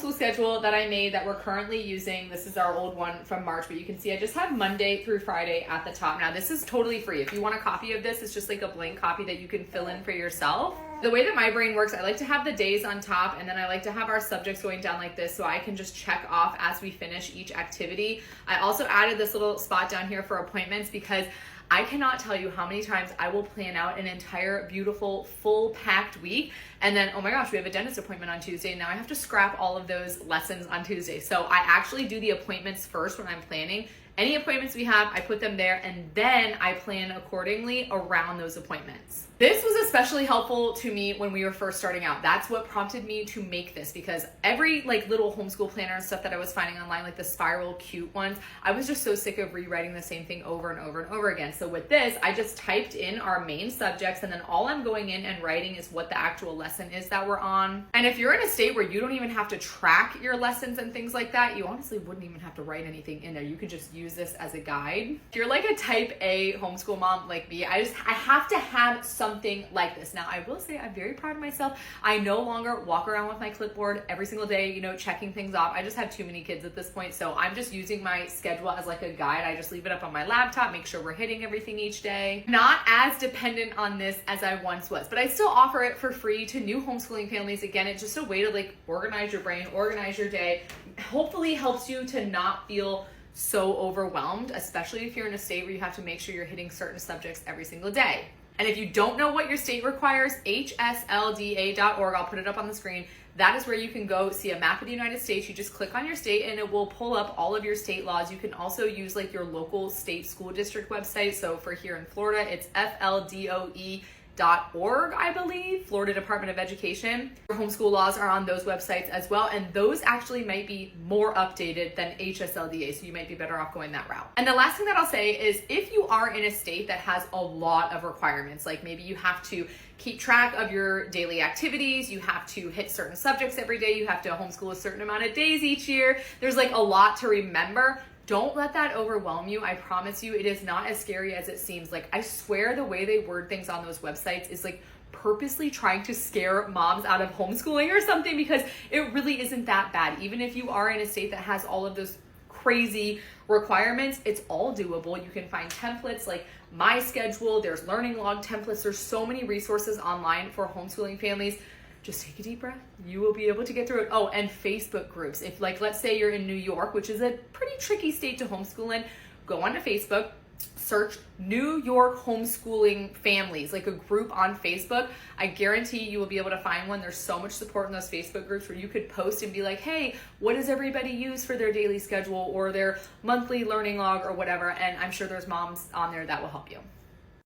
homeschool schedule that I made that we're currently using. This is our old one from March, but you can see I just have Monday through Friday at the top. Now this is totally free. If you want a copy of this, it's just like a blank copy that you can fill in for yourself. The way that my brain works, I like to have the days on top, and then I like to have our subjects going down like this so I can just check off as we finish each activity. I also added this little spot down here for appointments because I cannot tell you how many times I will plan out an entire beautiful full packed week and then, oh my gosh, we have a dentist appointment on Tuesday. Now I have to scrap all of those lessons on Tuesday. So I actually do the appointments first when I'm planning. Any appointments we have, I put them there, and then I plan accordingly around those appointments. This was especially helpful to me when we were first starting out. That's what prompted me to make this, because every like little homeschool planner and stuff that I was finding online, like the spiral cute ones, I was just so sick of rewriting the same thing over and over and over again. So with this, I just typed in our main subjects, and then all I'm going in and writing is what the actual lesson is that we're on. And if you're in a state where you don't even have to track your lessons and things like that, you honestly wouldn't even have to write anything in there. You could just use this as a guide. If you're like a type A homeschool mom like me, I have to have something like this. Now I will say I'm very proud of myself. I no longer walk around with my clipboard every single day, you know, checking things off. I just have too many kids at this point, so I'm just using my schedule as like a guide. I just leave it up on my laptop, make sure we're hitting everything each day. Not as dependent on this as I once was, but I still offer it for free to new homeschooling families. Again, it's just a way to like organize your brain, organize your day. Hopefully helps you to not feel so overwhelmed, especially if you're in a state where you have to make sure you're hitting certain subjects every single day. And if you don't know what your state requires, hslda.org, I'll put it up on the screen. That is where you can go see a map of the United States. You just click on your state and it will pull up all of your state laws. You can also use like your local state school district website. So for here in Florida, it's fldoe.org, I believe, Florida Department of Education. Homeschool laws are on those websites as well, and those actually might be more updated than HSLDA, so you might be better off going that route. And the last thing that I'll say is if you are in a state that has a lot of requirements, like maybe you have to keep track of your daily activities, you have to hit certain subjects every day, you have to homeschool a certain amount of days each year, there's like a lot to remember. Don't let that overwhelm you. I promise you, it is not as scary as it seems. Like, I swear the way they word things on those websites is like purposely trying to scare moms out of homeschooling or something, because it really isn't that bad. Even if you are in a state that has all of those crazy requirements, it's all doable. You can find templates like My Schedule, there's learning log templates. There's so many resources online for homeschooling families. Just take a deep breath. You will be able to get through it. Oh, and Facebook groups. If like, let's say you're in New York, which is a pretty tricky state to homeschool in, go onto Facebook, search New York homeschooling families, like a group on Facebook. I guarantee you will be able to find one. There's so much support in those Facebook groups where you could post and be like, hey, what does everybody use for their daily schedule or their monthly learning log or whatever? And I'm sure there's moms on there that will help you.